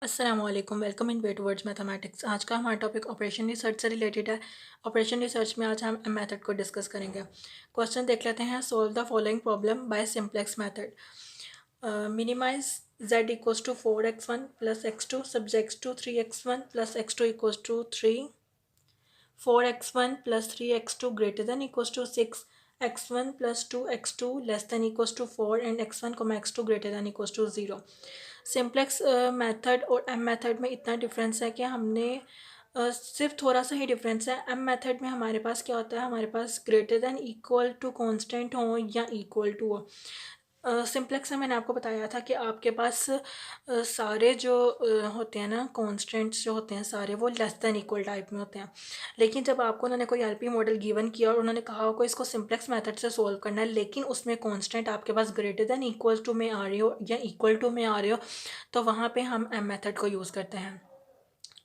अस्सलामुअलैकुम, welcome in way towards mathematics. आज का हमारा टॉपिक ऑपरेशन रिसर्च से रिलेटेड है। ऑपरेशन रिसर्च में आज हम मेथड को डिस्कस करेंगे। क्वेश्चन देख लेते हैं। Solve the following problem by simplex method. Minimise z equals to 4x1 plus x2 subjects to 3x1 plus x2 equals to 3, 4x1 plus 3x2 greater than equals to 6, x1 plus 2x2 less than equals to 4 and x1 x2 greater than equals to 0। Simplex method और M method में इतना difference है कि हमने सिर्फ थोड़ा सा ही डिफरेंस है। एम मेथड में हमारे पास क्या होता है, हमारे पास greater than equal to constant हो या इक्वल टू हो। सिंप्लेक्स में मैंने आपको बताया था कि आपके पास सारे जो होते हैं ना कांस्टेंट्स जो होते हैं सारे वो लेस देन इक्वल टाइप में होते हैं। लेकिन जब आपको उन्होंने कोई एलपी मॉडल गिवन किया और उन्होंने कहा को इसको सिंप्लेक्स मेथड से सोल्व करना है, लेकिन उसमें कांस्टेंट आपके पास ग्रेटर देन इक्वल टू में आ रही हो या इक्वल टू में आ रहे हो, तो वहाँ पे हम एम मेथड को यूज़ करते हैं।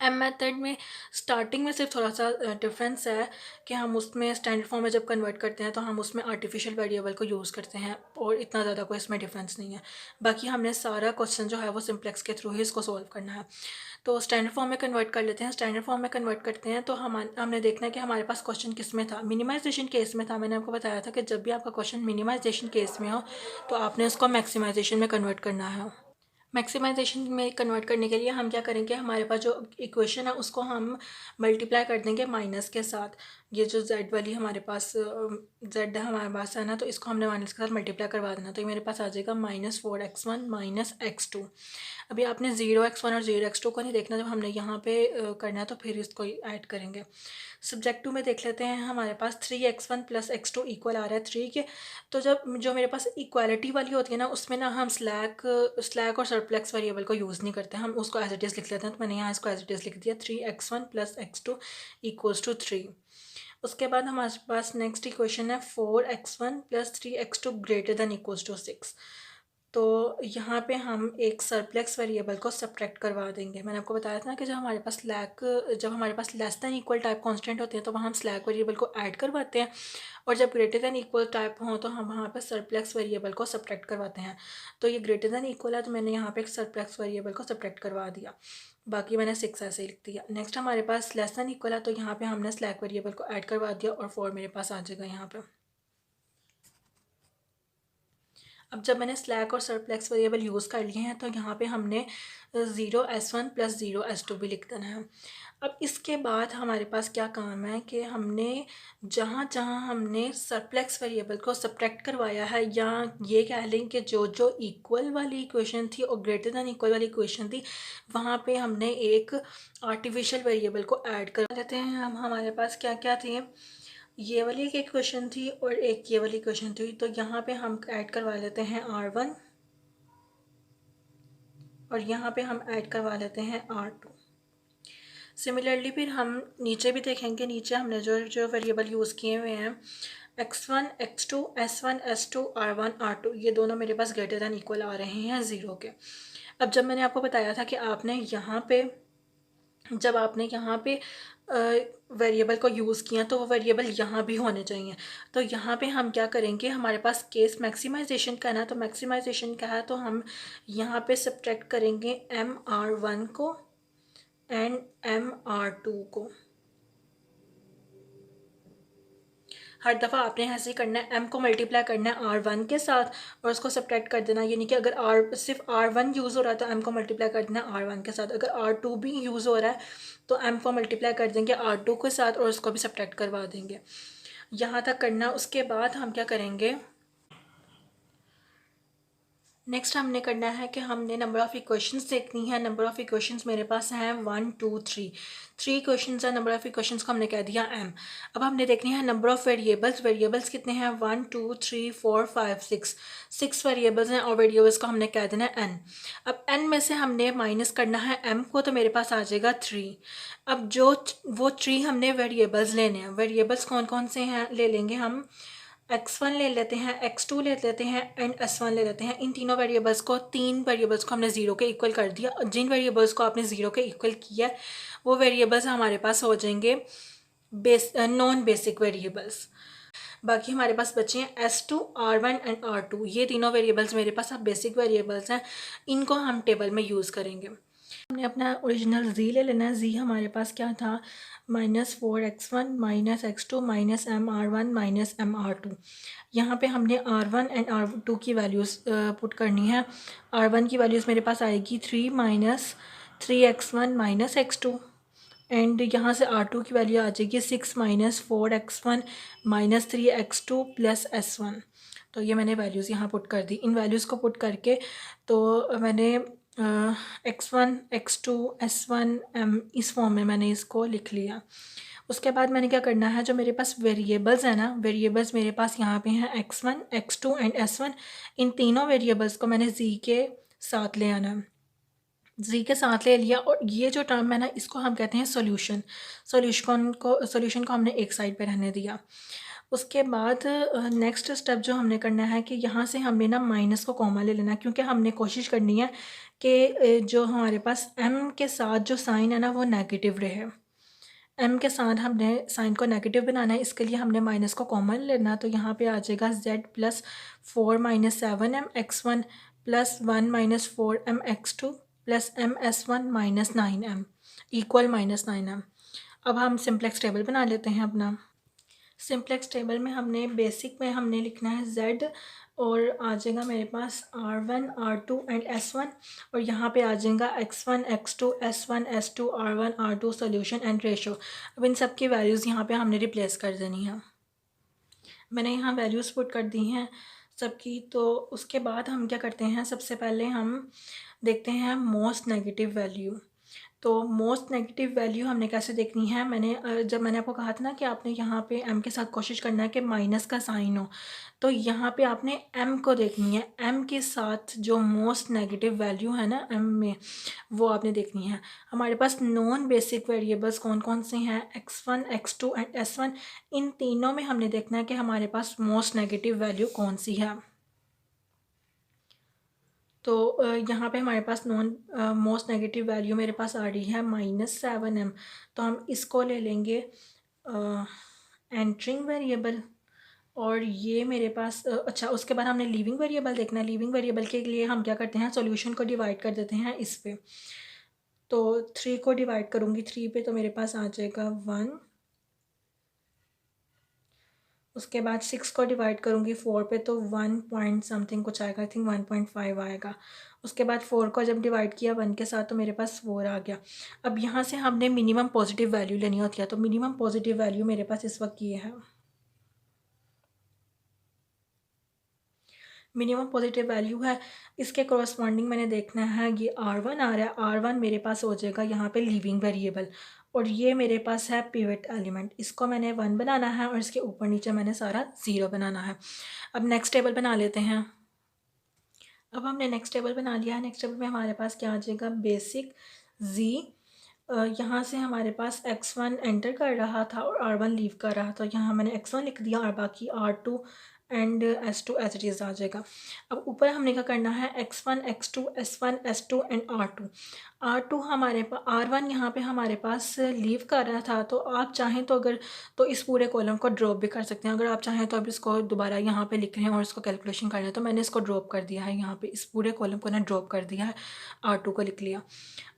एम मेथड में स्टार्टिंग में सिर्फ थोड़ा सा डिफरेंस है कि हम उसमें स्टैंडर्ड फॉर्म में जब कन्वर्ट करते हैं तो हम उसमें आर्टिफिशियल वेरिएबल को यूज़ करते हैं और इतना ज़्यादा कोई इसमें डिफरेंस नहीं है। बाकी हमने सारा क्वेश्चन जो है वो सिंप्लेक्स के थ्रू ही इसको सॉल्व करना है। तो स्टैंडर्ड फॉर्म में कन्वर्ट कर लेते हैं। स्टैंडर्ड फॉर्म में कन्वर्ट करते हैं तो हमने देखना है कि हमारे पास क्वेश्चन किस में था। मिनिमाइजेशन केस में था। मैंने आपको बताया था कि जब भी आपका क्वेश्चन मिनिमाइजेशन केस में हो तो आपने उसको मैक्सिमाइजेशन में कन्वर्ट करना है। मैक्सिमाइजेशन में कन्वर्ट करने के लिए हम क्या करेंगे, हमारे पास जो इक्वेशन है उसको हम मल्टीप्लाई कर देंगे माइनस के साथ। ये जो z वाली हमारे पास z हमारे पास है ना, तो इसको हमने माइनस के साथ मल्टीप्लाई करवा देना। तो ये मेरे पास आ जाएगा -4x1 -x2। अभी आपने 0x1 और 0x2 को नहीं देखना, जब हमने यहाँ पे करना है तो फिर इसको ऐड करेंगे। सब्जेक्ट टू में देख लेते हैं। हमारे पास 3x1 प्लस x2 इक्वल आ रहा है 3 के। तो जब जो मेरे पास इक्वालिटी वाली होती है ना, उसमें ना हम स्लैक और सरप्लेक्स वेरिएबल को यूज़ नहीं करते, हम उसको एज इट इज़ लिख लेते हैं। तो मैंने यहाँ इसको एज इट इज़ लिख दिया 3x1 plus x2 equals to 3। उसके बाद हमारे पास नेक्स्ट इक्वेशन है 4x1 plus 3x2 greater than equals to 6। तो यहाँ पे हम एक सरप्लेक्स वेरिएबल को सब्ट्रैक्ट करवा देंगे। मैंने आपको बताया था ना कि जब हमारे पास less than equal type constant होते हैं तो वहाँ हम स्लैक वेरिएबल को ऐड करवाते हैं, और जब ग्रेटर दैन इक्वल टाइप हों तो हम वहाँ पे सरप्लेक्स वेरिएबल को सब्ट्रैक्ट करवाते हैं। तो ये ग्रेटर दैन इक्वल है तो मैंने यहाँ पे एक सरप्लेक्स वेरिएबल को सब्ट्रैक्ट करवा दिया। बाकी मैंने 6 ऐसे ही लिख दिया। नेक्स्ट हमारे पास लेस दैन इक्वल है तो यहाँ पे हमने स्लैक वेरिएबल को ऐड करवा दिया और 4 मेरे पास आ जाएगा यहाँ पे। अब जब मैंने स्लैक और सरप्लेक्स वेरिएबल यूज़ कर लिए हैं तो यहाँ पे हमने 0s1 प्लस 0s2 भी लिख देना है। अब इसके बाद हमारे पास क्या काम है कि हमने जहाँ जहाँ हमने सरप्लेक्स वेरिएबल को सब्ट्रैक्ट करवाया है, या ये कह लें कि जो जो इक्वल वाली इक्वेशन थी और ग्रेटर दैन इक्वल वाली इक्वेशन थी, वहाँ पे हमने एक आर्टिफिशियल वेरिएबल को ऐड कर लेते हैं। हम हमारे पास क्या क्या थे, ये वाली एक इक्वेशन थी और एक ये वाली इक्वेशन थी। तो यहाँ पे हम ऐड करवा लेते हैं r1 और यहाँ पे हम ऐड करवा लेते हैं r2। सिमिलरली फिर हम नीचे भी देखेंगे। नीचे हमने जो जो वेरिएबल यूज़ किए हुए हैं x1 x2 s1 s2 r1 r2, ये दोनों मेरे पास ग्रेटर दैन इक्वल आ रहे हैं 0 के। अब जब मैंने आपको बताया था कि जब आपने यहाँ पे वेरिएबल को यूज़ किया तो वो वेरिएबल यहाँ भी होने चाहिए। तो यहाँ पे हम क्या करेंगे, हमारे पास केस मैक्सिमाइजेशन का है ना, तो मैक्सिमाइजेशन का है तो हम यहाँ पे सब्ट्रैक्ट करेंगे MR1 को एंड MR2 को। हर दफ़ा आपने ऐसे ही करना है, m को मल्टीप्लाई करना है r1 के साथ और उसको सब्ट्रैक्ट कर देना। यानी कि अगर सिर्फ r1 यूज़ हो रहा है तो m को मल्टीप्लाई कर देना r1 के साथ। अगर r2 भी यूज़ हो रहा है तो m को मल्टीप्लाई कर देंगे r2 के साथ और उसको भी सब्ट्रैक्ट करवा देंगे। यहाँ तक करना। उसके बाद हम क्या करेंगे, नेक्स्ट हमने करना है कि हमने नंबर ऑफ़ इक्वेशंस देखनी है। नंबर ऑफ़ इक्वेशंस मेरे पास हैं 1 2 3 इक्वेशंस हैं। नंबर ऑफ़ इक्वेशंस को हमने कह दिया m। अब हमने देखनी है नंबर ऑफ़ वेरिएबल्स कितने हैं, 1 2 3 4 5 6 वेरिएबल्स हैं और वेरिएबल्स को हमने कह देना है n। अब n में से हमने माइनस करना है m को, तो मेरे पास आ जाएगा 3। अब वो 3 हमने वेरिएबल्स लेने हैं। वेरिएबल्स कौन कौन से हैं ले लेंगे हम, x1 ले लेते हैं, x2 ले लेते हैं एंड s1 ले लेते हैं। इन तीन वेरिएबल्स को हमने 0 के इक्वल कर दिया। जिन वेरिएबल्स को आपने 0 के इक्वल किया वो वेरिएबल्स हमारे पास हो जाएंगे नॉन बेसिक वेरिएबल्स। बाकी हमारे पास बचे हैं s2 r1 एंड r2। ये तीनों वेरिएबल्स मेरे पास अब बेसिक वेरिएबल्स हैं, इनको हम टेबल में यूज़ करेंगे। हमने अपना ओरिजिनल जी ले लेना है। जी हमारे पास क्या था, -4x1 -x2 -mr1 -mr2। यहाँ पे हमने r1 एंड r2 की वैल्यूज़ पुट करनी है। r1 की वैल्यूज़ मेरे पास आएगी 3 -3x1 -x2 एंड यहाँ से r2 की वैल्यू आ जाएगी 6 -4x1 -3x2 प्लस s1। तो ये मैंने वैल्यूज़ यहाँ पुट कर दी। इन वैल्यूज़ को पुट करके तो मैंने x1 x2 s1 m इस फॉर्म में मैंने इसको लिख लिया। उसके बाद मैंने क्या करना है, जो मेरे पास वेरिएबल्स है ना, वेरिएबल्स मेरे पास यहाँ पे हैं x1 x2 एंड s1। इन तीनों वेरिएबल्स को मैंने z के साथ ले आना है। जी के साथ ले लिया और ये जो टर्म है ना, इसको हम कहते हैं सॉल्यूशन। सॉल्यूशन को हमने एक साइड पे रहने दिया। उसके बाद नेक्स्ट स्टेप जो हमने करना है कि यहाँ से हमने ना माइनस को कॉमन ले लेना, क्योंकि हमने कोशिश करनी है कि जो हमारे पास m के साथ जो साइन है ना वो नेगेटिव रहे। m के साथ हमने साइन को नेगेटिव बनाना है, इसके लिए हमने माइनस को कॉमन लेना। तो यहाँ पे आ जाएगा z plus 4 - 7m x1 plus 1 - 4m x2 plus m(s1) - 9m equal -9m। अब हम सिंप्लेक्स टेबल बना लेते हैं अपना। सिंप्लेक्स टेबल में हमने बेसिक में हमने लिखना है z और आ जाएगा मेरे पास r1 r2 एंड s1 और यहाँ पे आ जाएगा x1 x2 s1 s2 r1 r2 solution and ratio. अब इन सब की वैल्यूज़ यहाँ पे हमने रिप्लेस कर देनी है। मैंने यहाँ वैल्यूज़ पुट कर दी हैं सबकी। तो उसके बाद हम क्या करते हैं, सबसे पहले हम देखते हैं मोस्ट नेगेटिव वैल्यू। तो मोस्ट नेगेटिव वैल्यू हमने कैसे देखनी है, जब मैंने आपको कहा था ना कि आपने यहाँ पे m के साथ कोशिश करना है कि माइनस का साइन हो, तो यहाँ पे आपने m को देखनी है। m के साथ जो मोस्ट नेगेटिव वैल्यू है ना m में, वो आपने देखनी है। हमारे पास नॉन बेसिक वेरिएबल्स कौन कौन से हैं, x1 x2 एंड s1। इन तीनों में हमने देखना है कि हमारे पास मोस्ट नेगेटिव वैल्यू कौन सी है। तो यहाँ पे हमारे पास मोस्ट नेगेटिव वैल्यू मेरे पास आ रही है -7m। तो हम इसको ले लेंगे एंटरिंग वेरिएबल और ये मेरे पास अच्छा, उसके बाद हमने लीविंग वेरिएबल देखना है। लीविंग वेरिएबल के लिए हम क्या करते हैं, सॉल्यूशन को डिवाइड कर देते हैं इस पे। तो 3 को डिवाइड करूँगी 3 पे तो मेरे पास आ जाएगा 1। उसके बाद 6 को डिवाइड करूँगी 4 पे तो 1 पॉइंट समथिंग कुछ आएगा, आई थिंक 1.5 आएगा। उसके बाद 4 को जब डिवाइड किया 1 के साथ तो मेरे पास 4 आ गया। अब यहाँ से हमने मिनिमम पॉजिटिव वैल्यू लेनी होती है। तो मिनिमम पॉजिटिव वैल्यू मेरे पास इस वक्त ये है। मिनिमम पॉजिटिव वैल्यू है, इसके कोरस्पॉन्डिंग मैंने देखना है ये r1 आ रहा है। r1 मेरे पास हो जाएगा यहाँ पे लीविंग वेरिएबल और ये मेरे पास है पिवट एलिमेंट। इसको मैंने 1 बनाना है और इसके ऊपर नीचे मैंने सारा 0 बनाना है। अब नेक्स्ट टेबल बना लेते हैं। अब हमने नेक्स्ट टेबल बना लिया है। नेक्स्ट टेबल में हमारे पास क्या आ जाएगा, बेसिक z। यहाँ से हमारे पास x1 एंटर कर रहा था और r1 लीव कर रहा था। यहाँ मैंने x1 लिख दिया और बाकी r2 and s2 as it is आ जाएगा। अब ऊपर हमने क्या करना है, x1 x2 s1 s2 and r2 हमारे पास r1 यहाँ पे हमारे पास लीव कर रहा था। तो आप चाहें तो अगर तो इस पूरे कॉलम को ड्रॉप भी कर सकते हैं। अगर आप चाहें तो अब इसको दोबारा यहाँ पे लिख रहे हैं और इसको कैलकुलेशन कर रहे हैं, तो मैंने इसको ड्रॉप कर दिया है। यहाँ पे इस पूरे कॉलम को ना ड्रॉप कर दिया है, r2 को लिख लिया।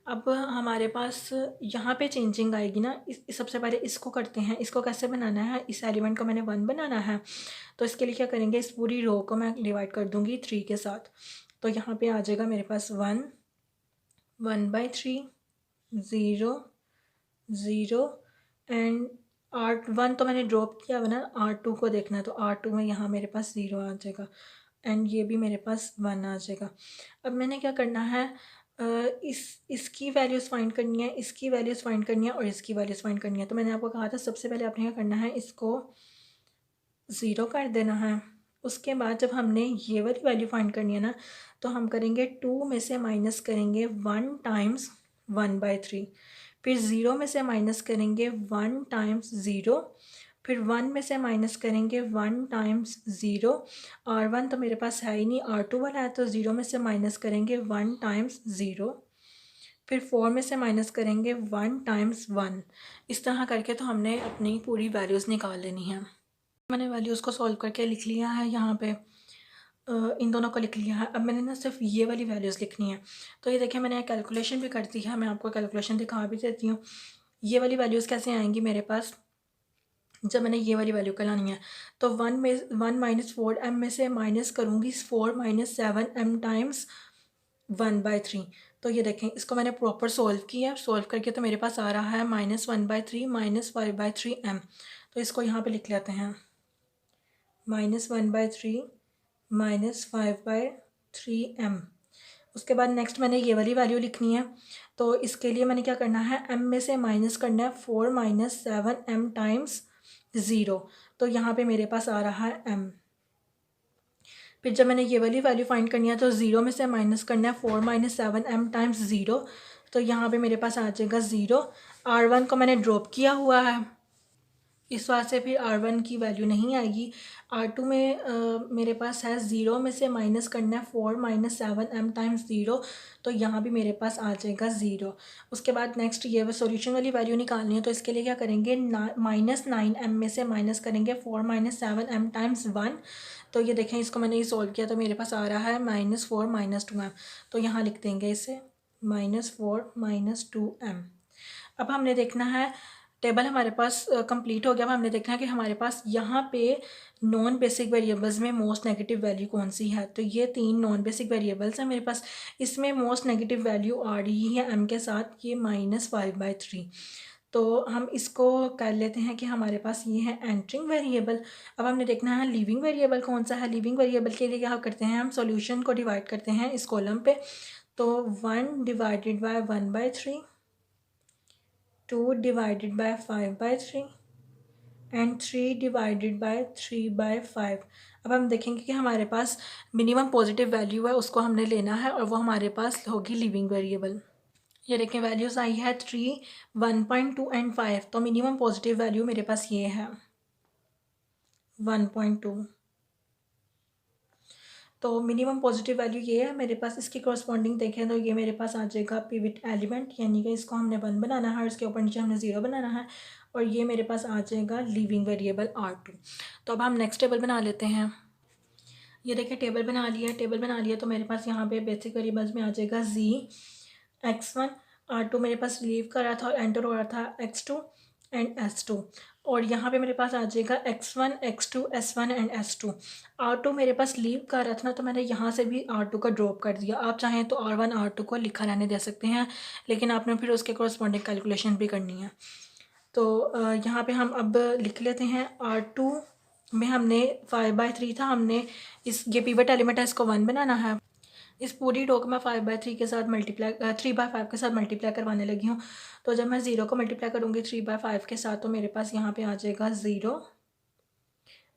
अब हमारे पास यहाँ पे चेंजिंग आएगी ना, सबसे पहले इसको करते हैं। इसको कैसे बनाना है, इस एलिमेंट को मैंने 1 बनाना है। तो इसके लिए क्या करेंगे, इस पूरी रो को मैं डिवाइड कर दूँगी 3 के साथ। तो यहाँ पे आ जाएगा मेरे पास 1 1/3 0 0 एंड r1 तो मैंने ड्रॉप किया हुआ ना, r2 को देखना है। तो r2 में यहाँ मेरे पास 0 आ जाएगा एंड ये भी मेरे पास 1 आ जाएगा। अब मैंने क्या करना है, इसकी वैल्यूज़ फाइंड करनी है, इसकी वैल्यूज़ फाइंड करनी है और इसकी वैल्यूज़ फाइंड करनी है। तो मैंने आपको कहा था सबसे पहले आपने क्या करना है, इसको 0 कर देना है। उसके बाद जब हमने ये वाली वैल्यू फाइंड करनी है ना, तो हम करेंगे 2 में से माइनस करेंगे 1 टाइम्स 1/3, फिर 0 में से माइनस करेंगे 1 टाइम्स 0, फिर 1 में से माइनस करेंगे 1 टाइम्स 0। r1 तो मेरे पास है ही नहीं, r2 वाला है। तो 0 में से माइनस करेंगे 1 टाइम्स 0, फिर 4 में से माइनस करेंगे 1 टाइम्स 1। इस तरह करके तो हमने अपनी पूरी वैल्यूज़ निकाल लेनी है। मैंने वैल्यूज़ को सॉल्व करके लिख लिया है यहाँ पे। इन दोनों को लिख लिया है। अब मैंने ना सिर्फ ये वाली वैल्यूज़ लिखनी है। तो ये देखिए मैंने कैलकुलेशन भी कर दी है, मैं आपको कैलकुलेशन दिखा भी देती हूँ। ये वाली वैल्यूज़ कैसे आएंगी मेरे पास, जब मैंने ये वाली वैल्यू करानी है तो 1 - 4 m में से माइनस करूँगी 4 - 7 m टाइम्स 1/3। तो ये देखें, इसको मैंने प्रॉपर सोल्व किया, सोल्व करके तो मेरे पास आ रहा है -1/3 -5/3 m। तो इसको यहाँ पे लिख लेते हैं, -1/3 -5/3 m। उसके बाद नेक्स्ट मैंने ये वाली वैल्यू लिखनी है। तो इसके लिए मैंने क्या करना है, m में से माइनस करना है 4 - 7m टाइम्स 0। तो यहाँ पे मेरे पास आ रहा है m। फिर जब मैंने ये वाली वैल्यू फाइंड करनी है तो 0 में से माइनस करना है 4 - 7m टाइम्स 0। तो यहाँ पे मेरे पास आ जाएगा 0। r1 को मैंने ड्रॉप किया हुआ है, इस बात से फिर r1 की वैल्यू नहीं आएगी। r2 में मेरे पास है 0 में से माइनस करना है 4 - 7m टाइम्स 0। तो यहाँ भी मेरे पास आ जाएगा 0। उसके बाद नेक्स्ट ये सॉल्यूशन वाली वैल्यू निकालनी है। तो इसके लिए क्या करेंगे, -9m में से माइनस करेंगे 4 - 7m टाइम्स 1। तो ये देखें, इसको मैंने ये सॉल्व किया तो मेरे पास आ रहा है -4 - 2m। तो यहाँ लिख देंगे इसे -4 - 2m। अब हमने देखना है, टेबल हमारे पास कंप्लीट हो गया। अब हमने देखना है कि हमारे पास यहाँ पे नॉन बेसिक वेरिएबल्स में मोस्ट नेगेटिव वैल्यू कौन सी है। तो ये 3 नॉन बेसिक वेरिएबल्स हैं मेरे पास, इसमें मोस्ट नेगेटिव वैल्यू आ रही है m के साथ, ये -5/3। तो हम इसको कर लेते हैं कि हमारे पास ये है एंटरिंग वेरिएबल। अब हमने देखना है लिविंग वेरिएबल कौन सा है। लिविंग वेरिएबल के लिए क्या करते हैं, हम सॉल्यूशन को डिवाइड करते हैं इस कॉलम पे। तो 1 divided by 1/3, 2 divided by 5/3 and 3 divided by 3/5। अब हम देखेंगे कि हमारे पास मिनिमम पॉजिटिव वैल्यू है, उसको हमने लेना है और वो हमारे पास होगी लिविंग वेरिएबल। ये देखें वैल्यूज़ आई है 3, 1.2 एंड 5। तो मिनिमम पॉजिटिव वैल्यू मेरे पास ये है 1.2। तो मिनिमम पॉजिटिव वैल्यू ये है मेरे पास। इसकी करस्पॉन्डिंग देखें तो ये मेरे पास आ जाएगा पिवट एलिमेंट, यानी कि इसको हमने 1 बनाना है और इसके ऊपर नीचे हमने 0 बनाना है। और ये मेरे पास आ जाएगा लिविंग वेरिएबल R2। तो अब हम नेक्स्ट टेबल बना लेते हैं। ये देखिए टेबल बना लिया, टेबल बना लिया तो मेरे पास यहाँ पे बेसिक वेरिएबल्स में आ जाएगा z, x1, R2 मेरे पास लीव कर रहा था और एंटर हो रहा था x2 एंड s2। और यहाँ पे मेरे पास आ जाएगा x1, x2, s1 and s2। R2 मेरे पास लीव कर रहा था ना, तो मैंने यहाँ से भी R2 का ड्रॉप कर दिया। आप चाहें तो R1 R2 को लिखा रहने दे सकते हैं, लेकिन आपने फिर उसके कोरस्पॉन्डिंग कैलकुलेशन भी करनी है। तो यहाँ पे हम अब लिख लेते हैं R2 में हमने 5/3 था, हमने ये पिवट एलिमेंट है, इसको 1 बनाना है। इस पूरी रो को मैं 5/3 के साथ मल्टीप्लाई 3/5 के साथ मल्टीप्लाई करवाने लगी हूँ। तो जब मैं 0 को मल्टीप्लाई करूँगी 3/5 के साथ तो मेरे पास यहाँ पे आ जाएगा 0,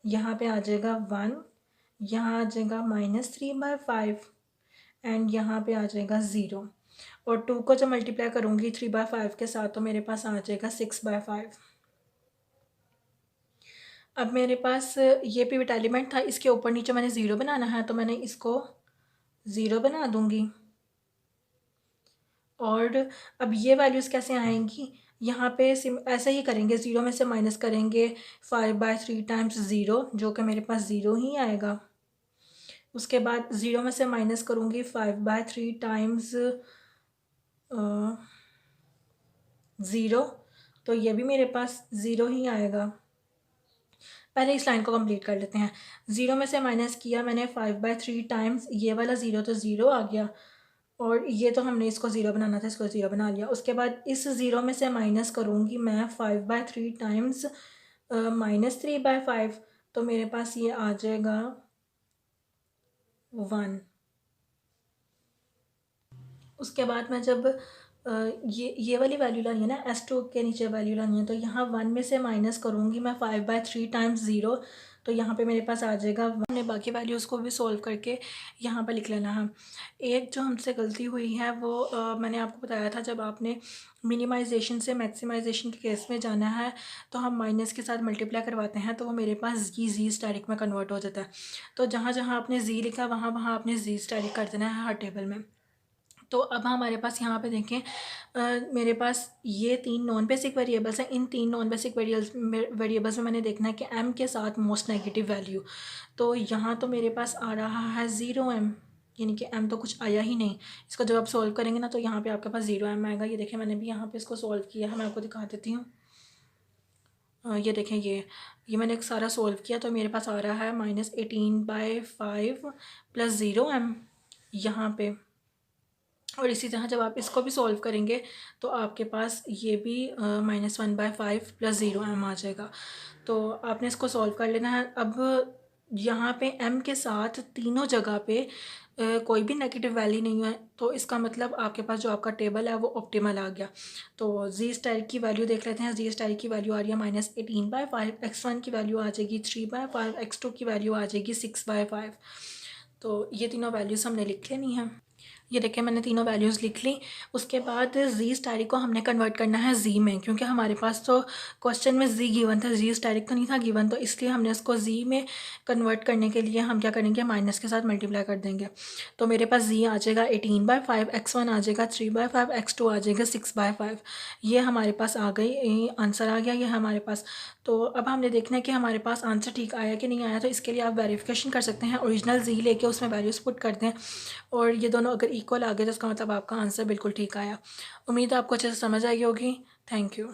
यहाँ पे आ जाएगा 1, यहाँ आ जाएगा -3/5 एंड यहाँ पे आ जाएगा 0। और 2 को जब मल्टीप्लाई करूँगी 3/5 के साथ तो मेरे पास आ जाएगा 6/5। अब मेरे पास ये पिवट एलिमेंट था, इसके ऊपर नीचे मैंने 0 बनाना है, तो मैंने इसको 0 बना दूँगी। और अब ये वैल्यूज़ कैसे आएंगी, यहाँ पे ऐसे ही करेंगे, 0 में से माइनस करेंगे 5/3 टाइम्स 0, जो कि मेरे पास 0 ही आएगा। उसके बाद 0 में से माइनस करूँगी 5/3 टाइम्स 0, तो ये भी मेरे पास 0 ही आएगा। पहले इस लाइन को कंप्लीट कर लेते हैं। 0 में से माइनस किया मैंने 5/3 टाइम्स ये वाला 0, तो 0 आ गया। और ये तो हमने इसको 0 बनाना था, इसको 0 बना लिया। उसके बाद इस 0 में से माइनस करूँगी मैं 5/3 टाइम्स -3/5, तो मेरे पास ये आ जाएगा 1। उसके बाद मैं जब ये वाली वैल्यू लानी है ना, S2 के नीचे वैल्यू लानी है, तो यहाँ 1 में से माइनस करूँगी मैं 5/3 टाइम्स 0, तो यहाँ पे मेरे पास आ जाएगा। हमने बाकी वैल्यूज़ को भी सॉल्व करके यहाँ पर लिख लेना है। एक जो हमसे गलती हुई है वो मैंने आपको बताया था, जब आपने मिनिमाइजेशन से मैक्सिमाइजेशन के केस में जाना है तो हम माइनस के साथ मल्टीप्लाई करवाते हैं, तो वो मेरे पास जी स्टैटिक में कन्वर्ट हो जाता है। तो जहाँ जहाँ आपने जी लिखा वहाँ वहाँ आपने जी स्टैटिक कर देना है हर टेबल में। तो अब हमारे पास यहाँ पे देखें मेरे पास ये 3 नॉन बेसिक वेरिएबल्स हैं। इन 3 नॉन बेसिक वेरिएबल्स में मैंने देखना है कि m के साथ मोस्ट नेगेटिव वैल्यू। तो यहाँ तो मेरे पास आ रहा है 0m, यानी कि m तो कुछ आया ही नहीं। इसको जब आप सॉल्व करेंगे ना तो यहाँ पे आपके पास 0m आएगा। ये देखें मैंने भी यहाँ पे इसको सॉल्व किया है, मैं आपको दिखा देती हूँ। ये देखें ये मैंने एक सारा सॉल्व किया तो मेरे पास आ रहा है -18/5 + 0m यहाँ पे। और इसी तरह जब आप इसको भी सॉल्व करेंगे तो आपके पास ये भी -1/5 + 0m आ जाएगा। तो आपने इसको सॉल्व कर लेना है। अब यहाँ पे m के साथ तीनों जगह पे कोई भी नेगेटिव वैल्यू नहीं है, तो इसका मतलब आपके पास जो आपका टेबल है वो ऑप्टिमल आ गया। तो जी स्टार की वैल्यू देख लेते हैं। जी स्टार की वैल्यू आ रही है -18/5, x1 की वैल्यू आ जाएगी 3/5, x2 की वैल्यू आ जाएगी 6/5। तो ये तीनों वैल्यूज़ हमने लिख लेनी है। ये देखें मैंने तीनों वैल्यूज़ लिख ली। उसके बाद जी स्टैटिक को हमने कन्वर्ट करना है जी में, क्योंकि हमारे पास तो क्वेश्चन में जी गिवन था, जी स्टैटिक तो नहीं था गिवन, तो इसलिए हमने इसको जी में कन्वर्ट करने के लिए हम क्या करेंगे, माइनस के साथ मल्टीप्लाई कर देंगे। तो मेरे पास जी आ जाएगा 18/5, x1 आ जाएगा 3/5, x2 आ जाएगा 6/5। ये हमारे पास आ गई, आंसर आ गया ये हमारे पास। तो अब हमने देखना है कि हमारे पास आंसर ठीक आया कि नहीं आया। तो इसके लिए आप वेरिफिकेशन कर सकते हैं, ओरिजिनल जी लेके उसमें वैल्यूज़ पुट कर दें और ये दोनों अगर इक्वल आ गए तो इसका मतलब आपका आंसर बिल्कुल ठीक आया। उम्मीद है आपको अच्छे से समझ आई होगी। Thank you.